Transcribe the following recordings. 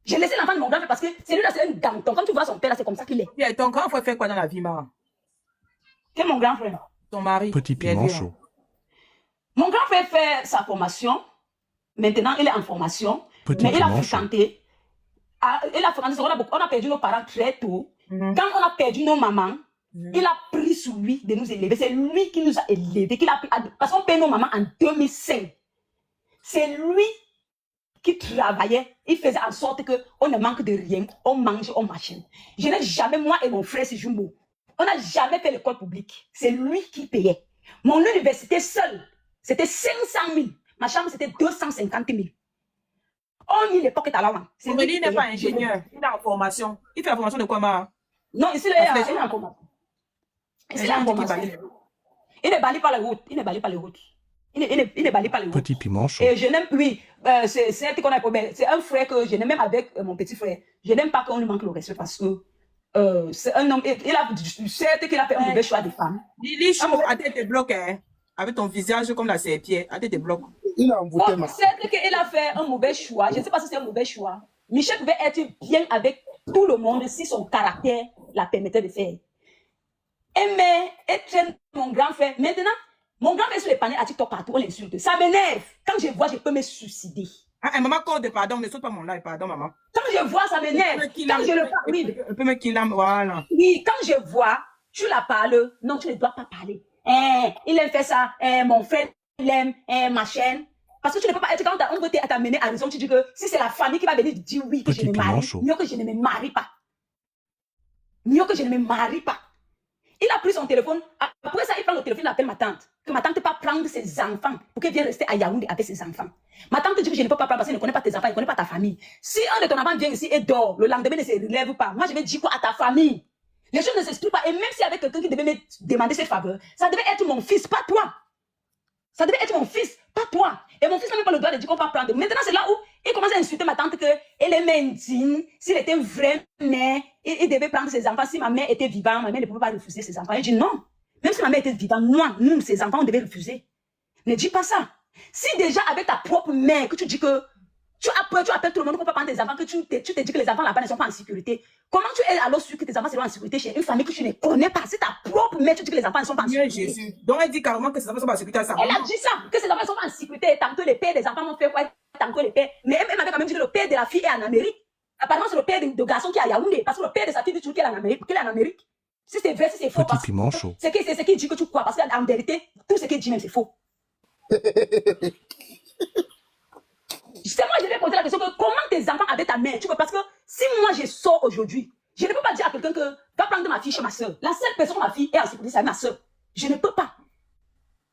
J'ai laissé l'enfant de mon grand frère parce que celui-là, c'est un ganton. Quand tu vois son père, là, c'est comme ça qu'il est. Et ton grand frère fait quoi dans la vie, maman? C'est mon grand frère. Ton mari? Petit piment chaud. Mon grand frère fait sa formation. Maintenant, il est en formation. Petit mais il a piment chaud. fréquenté. Il a fréquenté. On a perdu nos parents très tôt. Quand on a perdu nos mamans, il a pris sur lui de nous élever. C'est lui qui nous a élevés. Parce qu'on paye nos mamans en 2005. C'est lui qui travaillait. Il faisait en sorte qu'on ne manque de rien. On mange, on machine. Je n'ai jamais, moi et mon frère, c'est Jumbo, on n'a jamais fait l'école publique. C'est lui qui payait. Mon université seule, c'était 500 000. Ma chambre, c'était 250 000. On y l'époque est à l'avant. Aurélie n'est pas ingénieur. Il est en formation. Il fait la formation de quoi, maman? Non, ici, il est en formation. Ici, il est en formation. Il ne balaye pas les routes. Il ne balaye pas les routes. Il ne balaye pas les routes. Petit piment chaud. Et je n'aime, oui, c'est un frère que je n'aime même avec mon petit frère. Je n'aime pas qu'on lui manque le respect parce que c'est un homme, certes qu'il a fait un mauvais choix de femme. Lily Chou, à tête te bloque, hein, avec ton visage comme la serpillère, à tête te bloque. Il a envoûté ma. Certes qu'il a fait un mauvais choix, je ne sais pas si c'est un mauvais choix. Michel pouvait être bien avec tout le monde si son caractère la permettait de faire. Mais être mon grand frère, maintenant, mon grand frère sur les panneaux à TikTok partout, on l'insulte. Ça m'énerve. Quand je vois, je peux me suicider. Ah, maman, corde, pardon, ne saute pas mon live, pardon, maman. Quand je vois, ça m'énerve. Quand je le parle, oui. Un peu me kill, voilà. Oui, quand je vois, tu la parles, non, tu ne dois pas parler. Il aime faire ça, mon frère, il aime, ma chaîne. Parce que tu ne peux pas être, quand on veut t'amener à raison, tu dis que si c'est la famille qui va venir dire oui, que je me marie, mieux que je ne me marie pas. Mieux que je ne me marie pas. Il a pris son téléphone. Après ça, il prend le téléphone, il appelle ma tante. Que ma tante ne peut pas prendre ses enfants pour qu'elle vienne rester à Yaoundé avec ses enfants. Ma tante dit que je ne peux pas prendre parce qu'elle ne connaît pas tes enfants, elle ne connaît pas ta famille. Si un de ton enfant vient ici et dort, le lendemain ne se relève pas, moi je vais dire quoi à ta famille? Les choses ne s'expliquent pas. Et même s'il y avait quelqu'un qui devait me demander cette faveur, ça devait être mon fils, pas toi. Ça devait être mon fils, pas toi. Et mon fils n'a même pas le droit de dire qu'on va prendre. Maintenant, c'est là où il commence à insulter ma tante qu'elle est indigne. S'il était une vraie mère, il devait prendre ses enfants. Si ma mère était vivante, ma mère ne pouvait pas refuser ses enfants. Il dit non. Même si ma mère était vivante, moi, nous, ses enfants, on devait refuser. Ne dis pas ça. Si déjà avec ta propre mère, que tu dis que tu appelles tout le monde qu'on peut prendre tes enfants, que tu te dis que les enfants là-bas ne sont pas en sécurité. Comment tu es alors sûr que tes enfants seront en sécurité chez une famille que tu ne connais pas? Si ta propre mère, tu dis que les enfants ne sont pas en sécurité. Jésus. Donc elle dit carrément que ses enfants sont pas en sécurité. Ça. Elle a dit ça, que ses enfants ne sont pas en sécurité. Tantôt les pères des enfants m'ont fait quoi? Tantôt les pères. Mais elle m'avait quand même dit que le père de la fille est en Amérique. Apparemment, c'est le père de garçon qui est à Yaoundé. Parce que le père de sa fille dit toujours qu'elle est en Amérique. Qu'elle est en Amérique. Si c'est vrai, si c'est faux. Petit piment chaud. C'est ce qu'il dit que tu crois. Parce qu'en vérité, tout ce qu'il dit même, c'est faux. C'est moi, je vais poser la question que comment tes enfants avaient ta mère? Parce que si moi je sors aujourd'hui, je ne peux pas dire à quelqu'un que va prendre ma fille chez ma soeur. La seule personne, ma fille, est en sécurité, c'est ma soeur. Je ne peux pas.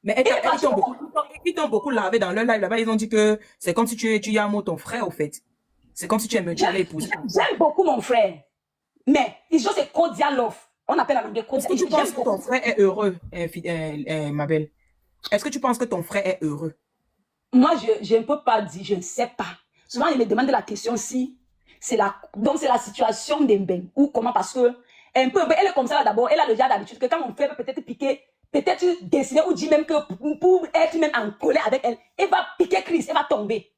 Mais ils t'ont beaucoup lavé dans leur live là-bas. Ils ont dit que c'est comme si tu aimes ton frère, au fait. C'est comme si tu avais épousé. J'aime beaucoup mon frère. Mais ils ont ces cordial love. On appelle en anglais cordial. Est-ce que tu penses que ton frère est heureux, ma belle? Est-ce que tu penses que ton frère est heureux? Moi, je ne peux pas dire, je ne sais pas. Souvent, ils me demandent la question si c'est donc c'est la situation d'Embeng ou comment, parce que un peu, elle est comme ça d'abord, elle a déjà d'habitude que quand mon frère peut peut-être piquer, peut-être décider ou dire même que pour être même en colère avec elle, elle va piquer crise, elle va tomber.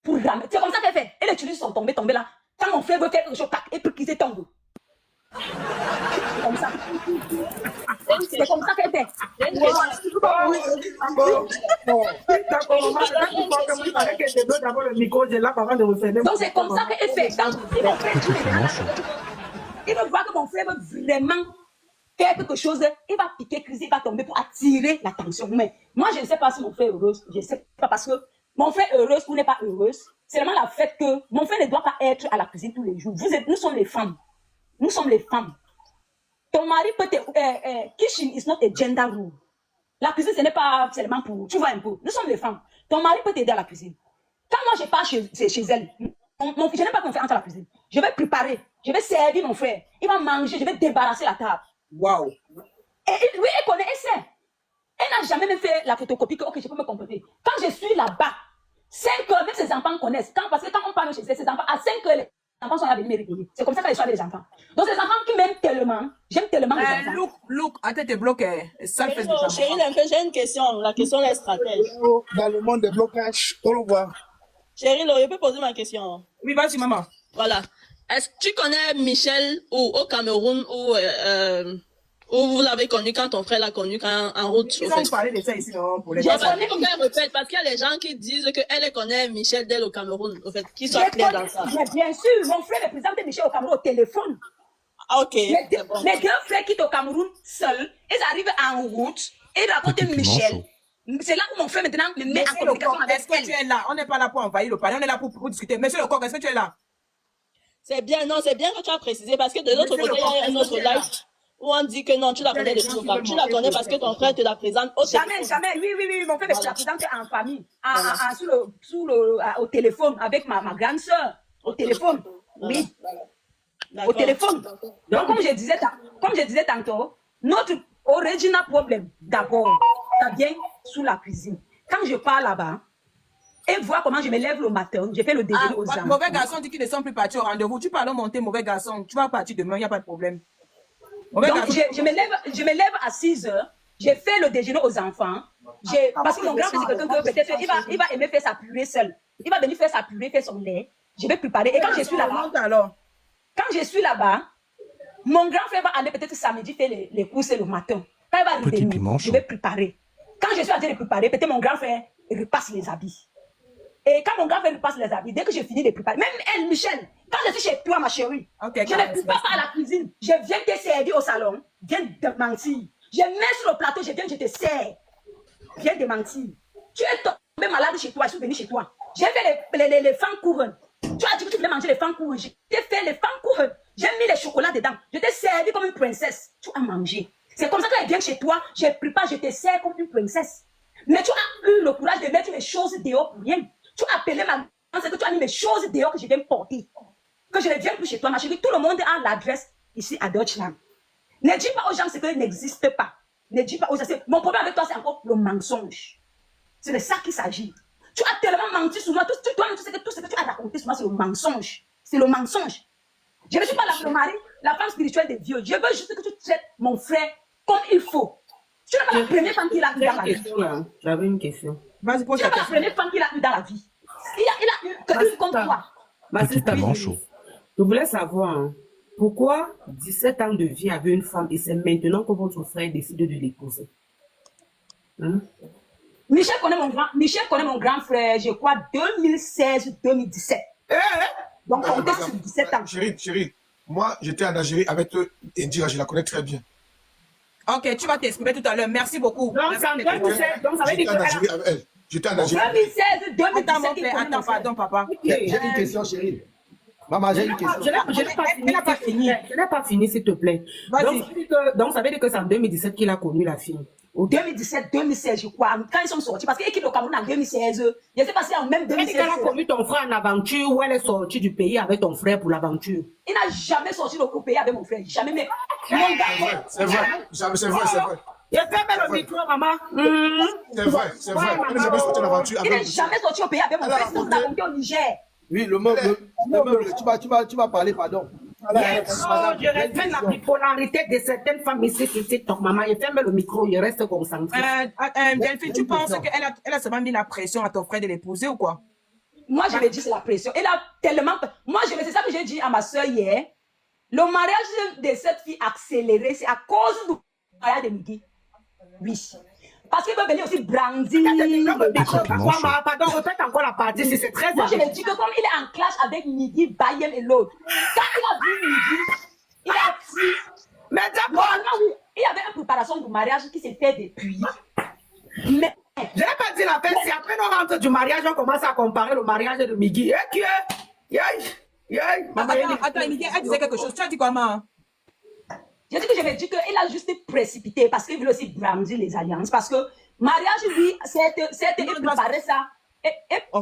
C'est comme ça qu'elle fait. Elle utilise son tomber là. Quand mon frère veut faire quelque chose, elle peut quitter tombe. C'est comme ça. C'est comme ça qu'elle fait. Donc c'est comme ça qu'elle fait. Il veut voir que mon frère veut vraiment faire quelque chose, il va piquer, criser, il va tomber pour attirer l'attention. Mais moi, je ne sais pas si mon frère est heureuse. Je ne sais pas parce que mon frère est heureuse ou n'est pas heureuse. C'est vraiment la fête que mon frère ne doit pas être à la cuisine tous les jours. Nous sommes les femmes. Nous sommes les femmes. Ton mari peut te... kitchen is not a gender rule. La cuisine, ce n'est pas seulement pour... Tu vois un peu. Nous sommes les femmes. Ton mari peut t'aider à la cuisine. Quand moi, je pars chez elle, je n'ai pas qu'on fait entre la cuisine. Je vais préparer. Je vais servir mon frère. Il va manger. Je vais débarrasser la table. Waouh. Oui, elle connaît, elle sait. Elle n'a jamais même fait la photocopie que, ok, je peux me comporter. Quand je suis là-bas, 5 heures, même ses enfants connaissent. Parce que quand on parle chez ses enfants, à 5 heures, les enfants sont là venus me réveiller. C'est comme ça qu'elle choisit les enfants. Donc, ces enfants qui m'aiment tellement, j'aime tellement les enfants. Look, attends, t'es bloqué. J'ai une question. La question est stratège. Dans le monde des blocages, on le voit. Chérie, je peux poser ma question. Oui, vas-y, maman. Voilà. Est-ce que tu connais Michel au Cameroun où vous l'avez connu quand ton frère l'a connu en route, Ils au fait? ont parlé de ça ici, non, pour les Non, gens. parce qu'il faut qu'elle répète, parce qu'il y a des gens qui disent qu'elle connaît Michel dès au Cameroun, au fait, qui J'ai soit clair connu, dans ça. bien sûr, mon frère me présente Michel au Cameroun au téléphone. Ah, ok, Mes c'est bon. deux frères quittent au Cameroun seuls. Ils arrivent en route et ils racontent Petit piment Michel. chaud. C'est là où mon frère maintenant me met en Monsieur le communication coq, avec est-ce que tu elle. es là? On n'est pas là pour envahir le palais, on est là pour discuter. Monsieur le coq, est-ce que tu es là? C'est bien, non, c'est bien que tu as précisé, parce que de l'autre Monsieur côté, le coq, il y a est-ce un que autre tu es là? live où on dit que non, tu la Il y a connais des de gens tout qui temps. veulent Tu la monter connais sur parce que le ton coq. frère te la présente au Jamais, téléphone. jamais. Oui. Mon frère me Voilà. l'a présenté en famille, Voilà. au téléphone, avec ma grande soeur. Au téléphone. Voilà. Oui, au D'accord. téléphone. Donc, comme je disais tantôt, notre original problème, d'abord, ça vient sous la cuisine. Quand je pars là-bas, et voir comment je me lève le matin, je fais le déjeuner aux enfants. Mauvais garçon dit qu'ils ne sont plus partis au rendez-vous. Tu parles monter, mauvais garçon. Tu vas partir demain, il n'y a pas de problème. Mauvais Donc, garçon. je me lève à 6 heures, j'ai fait le déjeuner aux enfants. Parce que mon grand frère, c'est quelqu'un que peut-être il va aimer faire sa purée seul. Il va venir faire sa purée, faire son lait. Je vais préparer. Et quand je suis là-bas, alors. mon grand frère va aller peut-être samedi faire les courses le matin. Quand il va Petit revenir, piment je chaud. vais préparer. Quand je suis en train de préparer, peut-être mon grand frère repasse les habits. Et quand mon grand frère repasse les habits, dès que j'ai fini de préparer, même elle, Michel, quand je suis chez toi, ma chérie, Okay, je ne prépare pas à la cuisine. Je viens te servir au salon. Viens de mentir. Je mets sur le plateau, je te sers. Viens de mentir. Tu es tombé malade chez toi, je suis venu chez toi. J'ai fait les pfannkuchen. Tu as dit que tu voulais manger les pfannkuchen. J'ai fait les pfannkuchen. J'ai mis les chocolats dedans. Je t'ai servi comme une princesse. Tu as mangé. C'est comme ça que je viens chez toi, je prépare, je te sers comme une princesse. Mais tu as eu le courage de mettre les choses dehors pour rien. Tu as appelé ma maman, c'est que tu as mis mes choses dehors que je viens porter. Que je ne viens plus chez toi, ma chérie. Tout le monde a l'adresse ici à Deutschland. Ne dis pas aux gens ce qui n'existe pas. Ne dis pas aux gens. Mon problème avec toi, c'est encore le mensonge. C'est de ça qu'il s'agit. Tu as tellement menti sur moi. Toi-même, tu sais que tout ce que tu as raconté sur moi, c'est le mensonge. C'est le mensonge. Je ne suis pas le mari, la femme spirituelle de Dieu. Je veux juste que tu traites mon frère comme il faut. Tu n'es pas la première femme qu'il a eu dans la vie. J'avais une question. Vas-y, pose Tu n'es ta pas la question. première femme qu'il a eu dans la vie. Il a eu que une comme toi. Ma Petit sister, piment chaud. je voulais savoir pourquoi 17 ans de vie avec une femme et c'est maintenant que votre frère décide de l'épouser. Hein? Michel connaît mon grand frère, je crois, 2016-2017. Donc, on était sur 17 ans. Chérie, moi, j'étais en Algérie avec Indira, je la connais très bien. Ok, tu vas t'exprimer tout à l'heure. Merci beaucoup. Donc, Merci ça de t'exprimer. donc, ça veut J'étais dire en Algérie avec elle. J'étais en Algérie. 2016-2017. Attends, mon frère, attends, pardon, papa. J'ai une question, chérie. Maman, j'ai une question. je n'ai pas fini. Je n'ai pas fini, s'il te plaît. Vas-y. Donc, ça veut dire que c'est en 2017 qu'il a connu la fille. Ok. 2017-2016, je crois. Quand ils sont sortis, parce qu'ils quittent le Cameroun en 2016, je ne sais pas si en même Elle dit 2016. qu'elle a connu ton frère en aventure ou elle est sortie du pays avec ton frère pour l'aventure. Il n'a jamais sorti au pays avec mon frère. Jamais. Mais mon gars, C'est vrai. C'est vrai. Il a fait le micro, maman. C'est vrai. On n'est jamais sorti d'aventure il avec n'est jamais sorti au pays avec mon Elle a frère. Il nous a raconté au Niger. Oui, le meuble, tu vas parler, pardon. Je respecte la bipolarité de certaines femmes ici sur TikTok, maman. Il ferme le micro, il reste concentré. Delphine, tu penses qu'elle a seulement mis la pression à ton frère de l'épouser ou quoi? Moi, je me dis, c'est la pression. Elle a tellement. Moi, c'est ça que j'ai dit à ma soeur hier. Le mariage de cette fille accéléré, c'est à cause du mariage de Midi. Oui. Parce qu'il veut venir aussi brandir. Pardon, répète encore la partie, si c'est très Moi, je important. me dis que comme il est en clash avec Midi, Bayem et l'autre, quand il a vu Midi, il a dit. Mais d'abord, Normalement, oui, il y avait une préparation du mariage qui s'est fait depuis. Mais. je n'ai pas dit la peine. Si après nous rentre du mariage, on commence à comparer le mariage de Migui. Attends, elle disait quelque chose. Tu as dit quoi, maman? Je dis que je me dis qu'il a juste précipité parce qu'il veut aussi brandir les alliances. Parce que mariage, lui, c'était préparer ça. On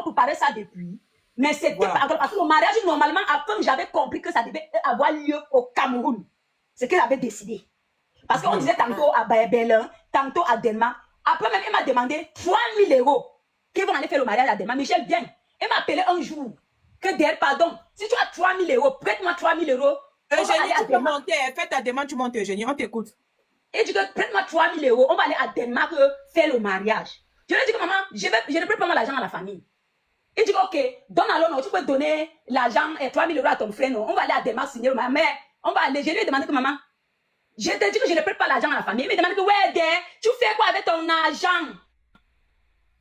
préparait ça depuis. Mais c'était pas parce que le mariage, normalement, après, j'avais compris que ça devait avoir lieu au Cameroun. C'est qu'il avait décidé. Parce qu'on disait tantôt à Berlin, tantôt à Denmark. Après, même, il m'a demandé 3 000 € qu'ils vont aller faire le mariage à Denmark. Michel, viens. Il m'a appelé un jour. Que d'ailleurs, pardon, si tu as 3 000 € prête-moi 3 000 €. Eugénie, tu peux monter. Fais ta demande, tu montes, Eugénie. On t'écoute. Et dit que prête-moi 3 000 €. On va aller à Denmark faire le mariage. Je lui ai dit que maman, je ne prête pas l'argent à la famille. Il dit, ok, donne alors, non, tu peux donner l'argent, 3 000 € à ton frère, non. On va aller à Démarche signer ma mère. On va aller. Je lui ai demandé que maman, je te dis que je ne prête pas l'argent à la famille. Il me demande que, ouais, tu fais quoi avec ton argent?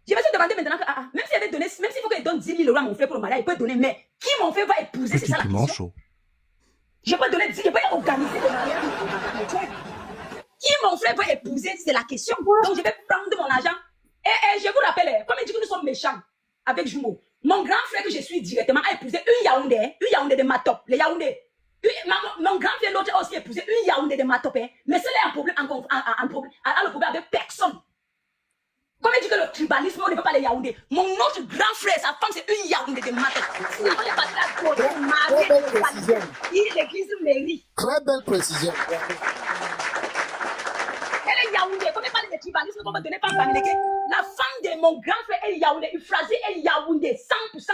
Je me suis demandé maintenant que, même s'il avait donné, même s'il faut qu'il donne 10 000 € à mon frère pour le mariage, il peut donner, mais qui mon frère va épouser, c'est ça la question. Je peux donner 10, je peux organiser le mariage. Qui mon frère va épouser, c'est la question. Donc je vais prendre mon argent. Et je vous rappelle, comme il dit que nous sommes méchants avec Jumbo, mon grand frère que je suis directement a épousé une Yaoundé de Matop, les Yaoundé. Mon grand frère l'autre a aussi épousé une Yaoundé de Matop, mais cela a un problème, a le problème avec personne. Comme il dit que le tribalisme, on ne peut pas les Yaoundé. Mon autre grand frère, sa femme, c'est une Yaoundé de Matop. On est passé à Très belle précision. l'église mairie. Très belle précision. Elle est Yaoundé. Comme il parle de tribalisme, qu'on va donner par famille. La femme de mon grand frère est Yaoundé. Il phrasé est Yaoundé, 100%.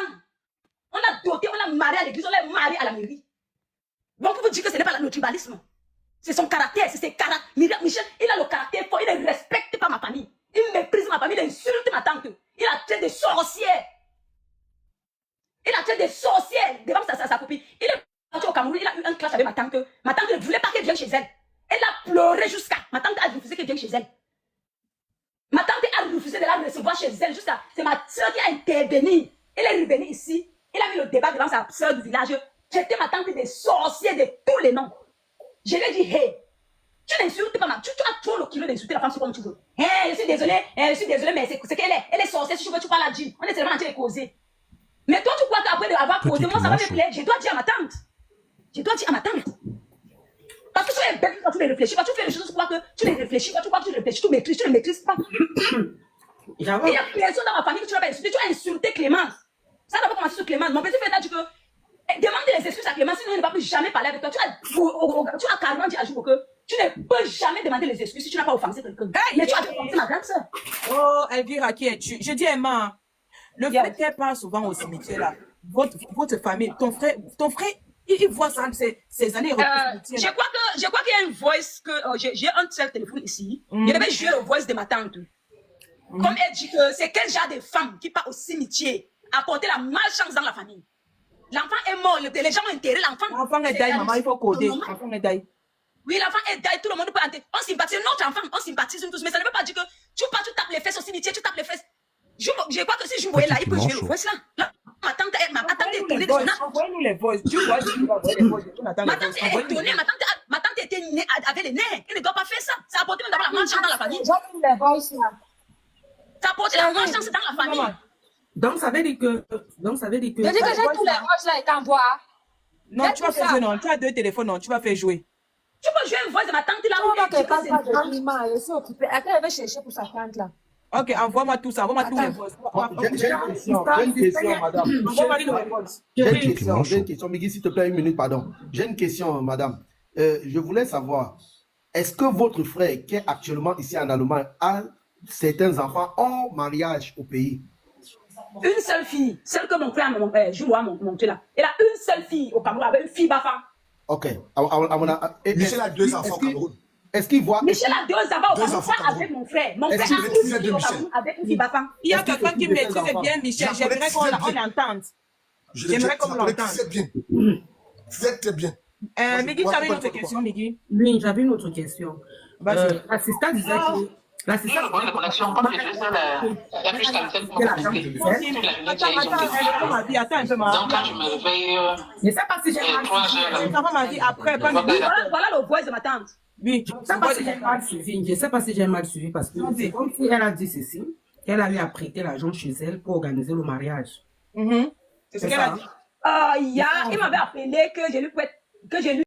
On a doté, on l'a marié à l'église, on l'a marié à la mairie. Donc, pour vous dire que ce n'est pas le tribalisme. C'est son caractère, c'est ses caractères. Michel, il a le caractère fort, il ne respecte pas ma famille. Il méprise ma famille, il insulte ma tante. Il a traité de sorcière. Il a traité de sorcière devant sa copine. Il est parti au Cameroun, il a eu un clash avec ma tante. Ma tante ne voulait pas qu'elle vienne chez elle. Elle a pleuré jusqu'à. Ma tante a refusé qu'elle vienne chez elle. Ma tante a refusé de la recevoir chez elle jusqu'à. C'est ma soeur qui a intervenu. Elle est revenue ici. Elle a mis le débat devant sa soeur du village. J'étais ma tante des sorciers de tous les noms. Je lui ai dit, hey, tu n'insultes pas tu as trop le kilo d'insulter la femme comme tu veux. Hey, je suis désolée, mais c'est qu'elle est. Elle est sorcière, si tu veux, tu parles à Jean. On est seulement en train de causer. Mais toi, tu crois qu'après avoir causé, moi, ça va me plaire. Je dois dire à ma tante. Je dois dire à ma tante. Parce que tu es bête quand tu ne réfléchis pas. Tu fais les choses, tu crois que tu ne réfléchis pas. Tu crois que tu réfléchis, tu ne maîtrises pas. Il y a personne dans ma famille que tu vas pas insulter. Tu as insulté Clémence. Ça ne va pas commencer sur Clémence. Mon petit frère a dit que demande les excuses à Clémence, sinon il ne va plus jamais parler avec toi. Tu as carrément dit à Joubo que tu ne peux jamais demander les excuses si tu n'as pas offensé quelqu'un. Mais tu as offensé ma grande soeur. Oh, Elvira, qui es-tu? Je dis Emma, le fait qu'elle part souvent au cimetière là, votre famille, ton frère, il voit ça, ces années. Je crois qu'il y a une voice que j'ai un seul téléphone ici. Je devais jouer le voice de ma tante. Comme elle dit que c'est quel genre de femme qui part au cimetière apporter la malchance dans la famille. L'enfant est mort, les gens ont enterré l'enfant. L'enfant est d'ailleurs, maman, il faut coder. L'enfant est d'ailleurs. Oui, l'enfant est d'ailleurs, tout le monde peut entrer. On sympathise, notre enfant, on sympathise tous, mais ça ne veut pas dire que tu pars, tu tapes les fesses au cimetière, tu tapes les fesses. Je crois que si je voyais là, il peut jouer le voice là. Ma tante est étonnée de son âge. Envoyez-nous les voices. Tu vois, tu vas envoyer les voices. Ma tante est étonnée, ma tante était née avec les nerfs. Elle ne doit pas faire ça. Ça a apporté même d'abord la malchance dans la famille. Les voices là. Ça a apporté la malchance dans la famille. Donc, ça veut dire que. Je dis que j'ai tous les voix là et t'envoies. Non, tu vas faire jouer, non. Tu as 2 téléphones, non. Tu vas faire jouer. Tu peux jouer une voix de ma tante là. Non, tu parles pas de Lima, je suis occupée. Elle va chercher pour sa tante là. Ok, envoie-moi tout ça. Envoie-moi tous les voix. J'ai une question, madame. J'ai une question. Migui, s'il te plaît, 1 minute, pardon. J'ai une question, madame. Je voulais savoir, est-ce que votre frère, qui est actuellement ici en Allemagne, a certains enfants hors mariage au pays? Une seule fille, celle que mon frère m'a montré là. Elle a une seule fille au Cameroun avec une fille Bafa. Ok. Michel a 2 enfants au Cameroun. Est-ce qu'il voit. Michel a 2 enfants au Cameroun, pas avec mon frère. Mon frère a une fille au Cameroun avec une fille Bafa. Il y a quelqu'un qui maîtrise bien Michel. J'aimerais qu'on l'entende. J'aimerais qu'on l'entende. Très bien. Migui, tu avais une autre question, Migui? Oui, j'avais une autre question. L'assistant disait que. L'assistant. Attends, un peu, donc quand je me réveille, Je ne sais pas si j'ai mal suivi. Ça m'a dit après, pas Migui. Voilà le voice de ma tante. Oui, Je ne sais pas si j'ai mal suivi. Je ne sais pas si j'ai mal suivi parce que c'est comme si elle a dit ceci, qu'elle allait prêter l'argent chez elle pour organiser le mariage. C'est ce qu'elle a dit. Il m'avait appelé que j'ai lu